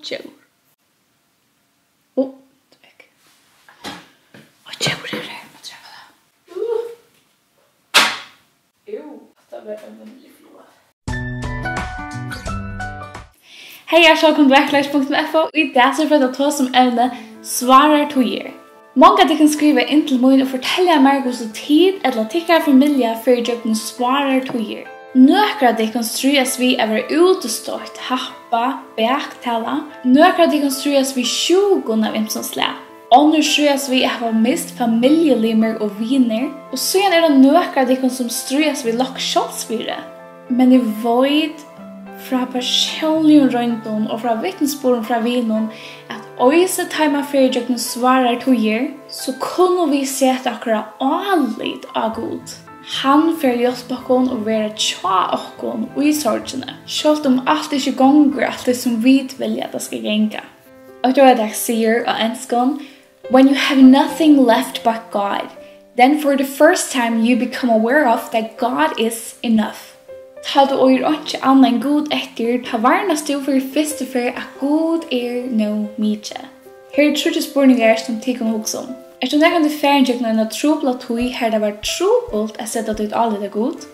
djur. Tack. Och djur är det, man träffar det. Det var en väldigt flua. Hej, jag är välkommen till Verklighets.fo. I dag så för att ta som ämne svarar tojer. Många de kan skriva in till mig och fortälja mig hur så tid eller tycker familja för att svarar tojer. Några de kan stryas vi över utestått, happa, beaktala. Några de kan stryas vi 20 av imsonslä. Andra stryas vi har mist familjelimmer och vänner. Och sen är det några de kan som stryas vi lockshottsvire. Men i void fra personlig röntgen och från vittnesbörden från vinnaren att öjse tajma för att svarar tojer så kunde vi se att akkurat allt av god. Han får hjälpa oss och vara tja oss och i sorgene. Självt om allt inte gånger allt det som vi vill att det ska gänga. Och då är det säger och enskan, when you have nothing left but God, then for the first time you become aware of that God is enough. Ta du oir ikke annan god etter, ta varnast du for første for at god no mykje. Her trudde spurningar som tikkum hugsa om. Du nekande færinjøkna en trobla tui her det var trobult at setta dit alle det god?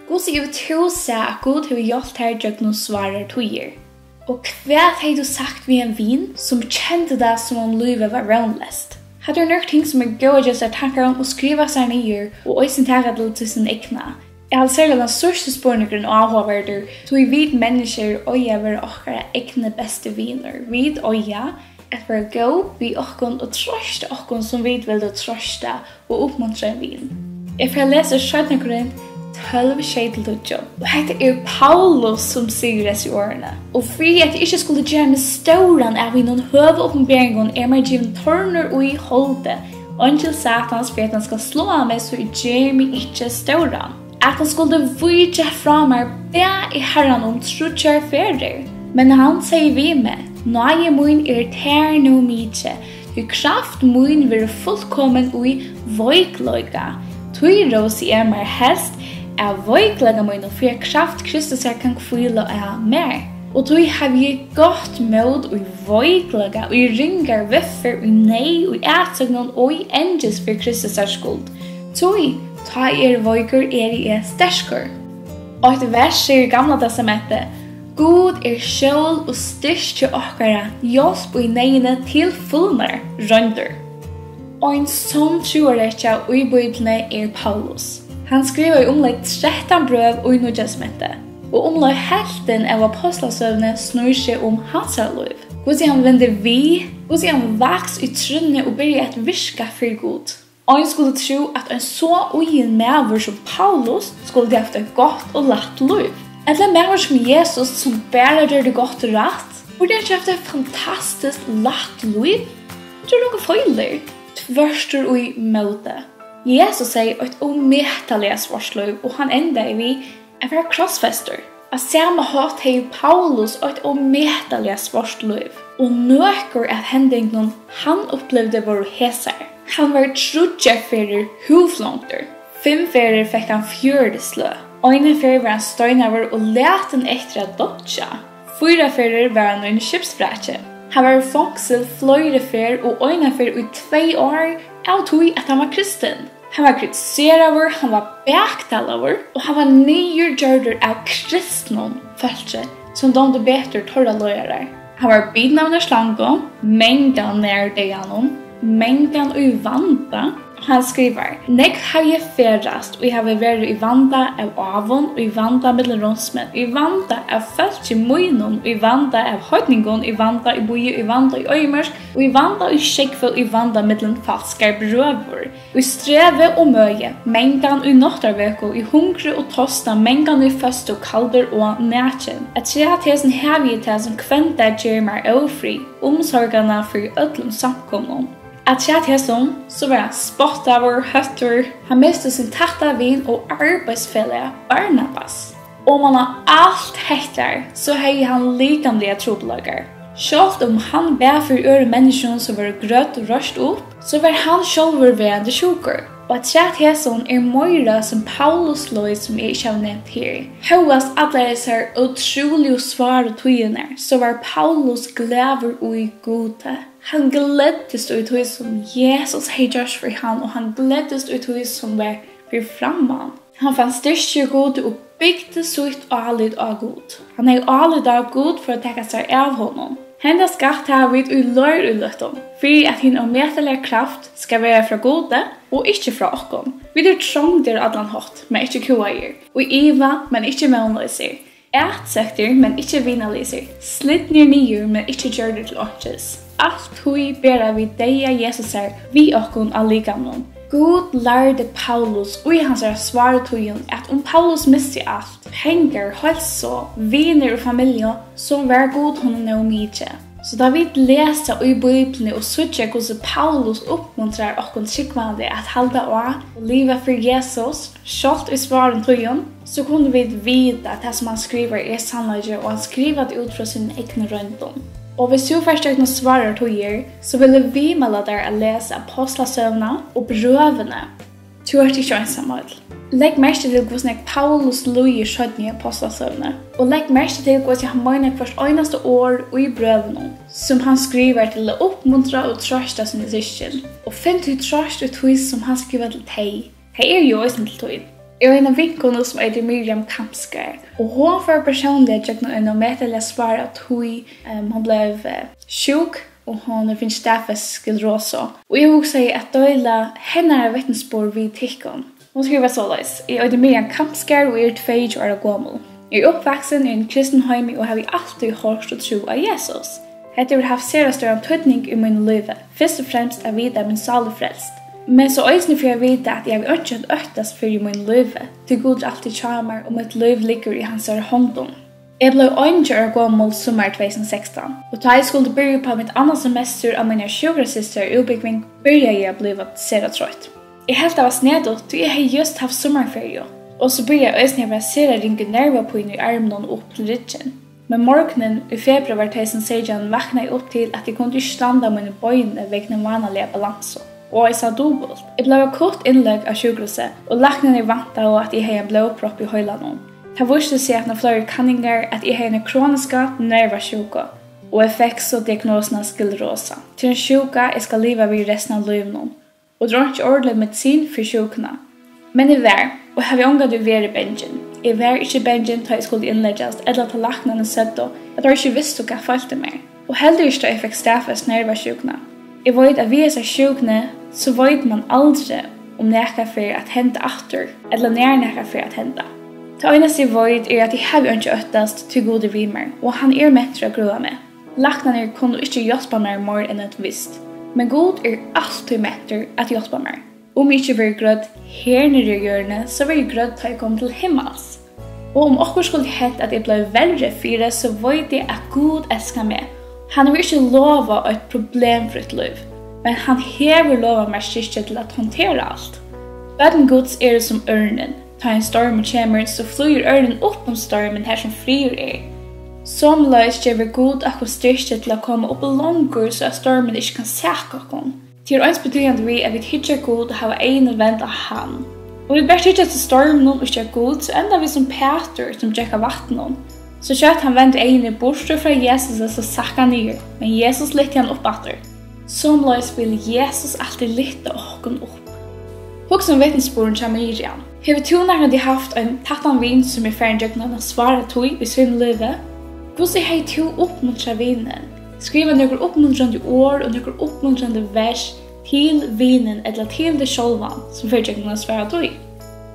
God sier to seg at god har hjalt her jøkna svarar tuier. Og hva hei du sagt vi en vin som kjente det som om livet var roundlest? Hadde du nørt ting som gode just tankar om og skriva seg nyer og oisin taga til sin ikna? Jeg har særlig den største spørningen og avhåverder, så vi vet mennesker og jeg var okkara ekne beste viner. Vi oja at være gå, vi okkon og trøste okkon som vi vil trøste og oppmuntre en vin. Jeg får lese 17 Korint 12:7-12. Og dette Paulus som sier disse årene. Og fordi at jeg ikke skulle gjøre med ståren av noen høve oppenberingen meg given tørner og i holdet, og til satans for at han skal slå av meg så gjør meg ikke ståren. At han skulle vujja fra meg i herran om trutjar ferier. Men han sier vi med, nøye mun tær no mykje, du kraft mun vil fullkommen ui voikløyga. Tui råsi mer helst av voikløyga mun, for kraft Kristus kan kvile av mer. Og tui har vi godt måd ui voikløyga, ui ringar viffer, ui nei, ui ætsøgnon, ui enges for Kristus skuld. Tui, ta voiker i sterskor. Og et vers i gamla testamentet, God skjål og styrst til okkara, hjelp og neine til fullmer rønder. Og en sånn troerekja og i bøydene Paulus. Han skriver i omlegg 13 brøv og i Nye testamentet. Og omlegg helten av apostlasøvne snur seg om hans liv. Hvordan han vender vi, hvordan han vaks i trunne og begynner et virka for god. Og en skulle tro at en så ugen medver som Paulus skulle haft et godt og lagt liv. Eller medver som Jesus som bare gjør det godt og rett, burde han haft et fantastisk lagt liv. Det er noen feiler. Tverstor og i møte. Jesus sier et ometalig svarsliv, og han enda vi en fra krossfester. Av samme hatt har Paulus et ometalig svarsliv, og nøkker at hendingen han opplevde var hesar. Han var trudjarferer huvlångter. 5 ferer fikk han 4 slø. Eine ferer var han støynaver og leten etter at dodja. 4 ferer var han en skipsfrætje. Han var fangsel fløyre ferer og eine ferer i 2 år av tog at han var kristen. Han var kritiseraver, han var beaktalaver, og han var nygjørder av kristnon følse som de beter torra løyere. Han var bidnavn av slango, mengdan nær dejanon, mengdan og i vanda. Han skriver, «Nek har jeg ferast, og jeg har vært i vanda av avon, og i vanda mellom rånsmenn, og i vanda av folk i møynon, og i vanda av høytningon, i vanda i boje, i vanda i øymersk, og i vanda i skjekkfull, i vanda mellom falskar brøver, og i streve og møye, mengan i noktarveko, i hungre og tosta, mengan i føst og kalder og nætjen. At kreatesen hevighet som kvenda gjør meg ofri, omsorgana for ødlom samkomnon. At kjæthesom, så var han spottaver, høtter, han mistet sin tatta vin og arbeidsfellet Barnabas. Om han har alt hettar, så hei han likanlige trobelager. Sjålt om han ber for øre mennesker som var grøtt og røst opp, så var han sjølververende sjuker. Og at træt hæson meira som Paulus loj som ikke har nevnt her. Høyast alle disse utrolig svare tøyene, så var Paulus glæver ui gode. Han gleddes ut tøy som Jesus hei gjørs for han, og han gleddes ut tøy som var for framman. Han fann styrke gode og bygde sutt alid av god. Han hei alid av god for å tekka seg av honom. Henda skatt har vi i lør i løttom, for at hin ometelige kraft skal være fra gode og ikke fra okkom. Vi trångder allan hatt, men ikke kuaier, og iva, men ikke mønløyser. Ætsøkter, men ikke vinaløyser. Slitner nyer, men ikke gjør det til åkjes. Alt hui bera vi deia Jesus her, vi okkom alligamnon. God lærde Paulus og i hans svaretøyen at Paulus mister alt, penger, helse, viner og familie, så var god honom nå mye. Så da vi leser i Bibelen og sutjer hvordan Paulus oppmuntrer oss tryggvande at halda av og livet for Jesus, selv i svaretøyen, så kunne vi vite at det som han skriver sannlegge, og han skriver det ut fra sin egne røndom. Og hvis du først ikke svarer tøyer, så vil vi melde deg å lese apostlasøvnene og brøvene. Du er ikke ensamhet. Legg merke til hvordan Paulus løyer skjøtten i apostlasøvnene. Og legg merke til hvordan han mener hvert eneste år og i brøvene, som han skriver til å oppmuntre og trøste sine syskjen. Og finn til trøst og tøy som han skriver til deg. Hei jo også til tøy. Jeg er en av vinkene som heter Miriam Kampskar, og hun får personlig gjøre en ometelige svar at hun ble sjuk, og hun finner stafes skildrosa. Og jeg vil også si at døyla henne er vittnesbord vid tikkene. Hun skriver såleis: Jeg heter Miriam Kampskar og er 2 år gammel. Jeg er oppvaksen i en kristen heim og har alltid hørt og tro av Jesus. Dette har haft særlig større tøtning i min liv, først og fremst av vite min salig frelst. Men så øysene for jeg vite at jeg har ikke øktast for i min liv, til god alltid tjamer og mitt liv ligger i hans hånden. Jeg ble 1 år gammel sommer 2016, og da jeg skulle begynne på mitt andre semester av mine sjukresister i utbygging, begynte jeg å bli sere trøtt. Jeg helt av oss nedåt, og jeg har just haft sommerferie, og så begynte jeg øysene å sere ringe nerver på inn i armen og opp til ryggen. Men morgenen i februar 2016 vakna jeg opp til at jeg kunne ikke standa mine bøyene vegne vanlige balanser. Og jeg sa dobbelt. Jeg ble kort innlegg av sjukhuset, og laknene vant av at jeg har en blodpropp i høylandet. Det viste seg at når flere kanninger at jeg har en kroniske nervasjuka, og jeg fikk så diagnosen av skildrosa. Til en sjuka jeg skal leve ved resten av livet, og drar ikke ordentlig medisin for sjukene. Men jeg var, og jeg har unga du være i bengen. Jeg var ikke i bengen da jeg skulle innlegges, eller til laknene sett at jeg ikke visste hva jeg følte meg. Og heller ikke da jeg fikk straffes nervasjukene. Jeg vet at vi er så sjukne, så vet man aldri om nekka for at hente atter, eller nær nekka for at hente. Det eneste jeg vet at jeg har ikke øttast til gode vimer, og han mentor å grua meg. Laknene kunne ikke hjelpe meg mer enn et visst. Men god alltid mentor at hjelpe meg. Om jeg ikke var grødd her nere i hjørnet, så var jeg grødd da jeg kom til himmels. Og om okkur skulle hent at jeg ble verre for det, så vet jeg at god elsker meg. Han vil ikke lova et problemfritt liv, men han hever lova meg styrke til å håndtere alt. Bøden gods som ørnen. Ta en storm kommer, så flyr ørnen opp om stormen her som frier Som løs gjør god akkur styrke til å komme opp langer, så at stormen ikke kan sæke okkom. Til ens betydende vi at vi hittar god og har ene vent av han. Og vi bare hittar til stormen og ikke god, så enda vi som Peter som drekka vatten. Så kjøtt han vent ene bortstå fra Jesus og så sakka han ned, men Jesus lytte han opp atter. Som løs vil Jesus alltid lytte okkom opp. Hos som vittnesborden til Miriam. Har vi toner de haft en tattan vin som ferdig døgnet og svaret tog i sin livet? Hvordan har to oppmuntret vinen? Skriva noen oppmuntrande ord og noen oppmuntrande vers til vinen eller til det sjølvan som ferdig døgnet og svaret tog.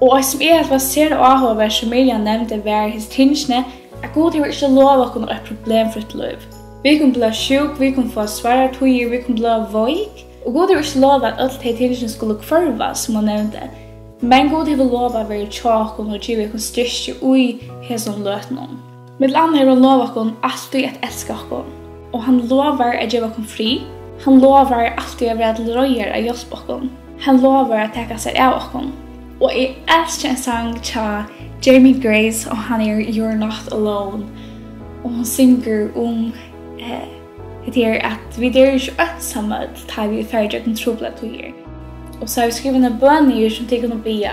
Og som at var ser og avhåver som Miriam nevnte var hos tingene at god har ikke lov å kunne ha et problemfritt liv. Vi kan bli sjuk, vi kan få svaret tog, vi kan bli voik, og god har ikke lov at alt de tingene skulle kvarva som hun nevnte. Men god har lov å være tjåkon og givet kon styrke ui hesson løtnon. Med andre har lov kon alltid at elska okon. Og han lovar å giva kon fri. Han lovar alltid å være til røyer å hjelpe okon. Han lovar å teka seg av okon. Og jeg elsker en sang til Jamie Grace, og han You're Not Alone. Og hun synger det at vi ikke ønsomme til vi ferdig å trobla togjer. og så har vi skrivet en bønner som tenker å be.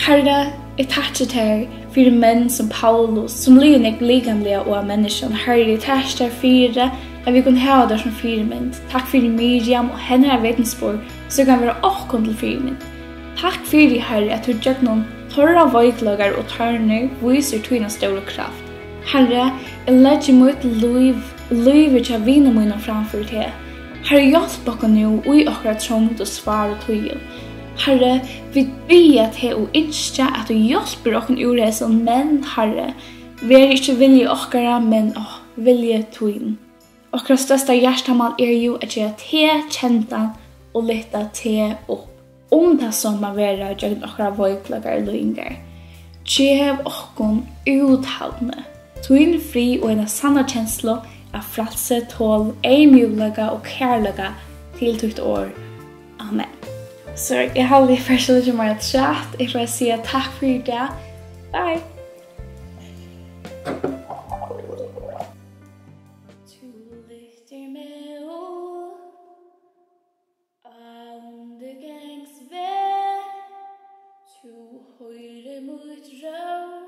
Herre, jeg takker til for menn som Paulus, som lyner ligamlige og mennesker. Herre, jeg takker til for at vi kan ha det som firmynd. Takk for Miriam og henne er vitensbord, så kan være åkken til firmynd. Takk for Herre, at du gjør noen torra veiklager og tørner viser tøyne store kraft. Herre, jeg legger mot livet til vine mine framfor til. Herre, hjelp oss nå i akkurat trångt og svar og tøyen. Herre, vi ber til å innskje at du hjelper oss uresen, men Herre, vi er ikke vilje okkara, men vilje tøyen. Okra største hjertemål jo at jeg te kjentan og leta te opp. Det som man vera gjør okra veiklager løynger. Gjev okkon utholdende. Tøyn fri og en sanna kjenslo av frelse, tål, mulighet og kærlighet til tukt år. Amen. Så jeg har litt først og litt mer tratt. Jeg får si takk for det. Bye! Høyre mot rød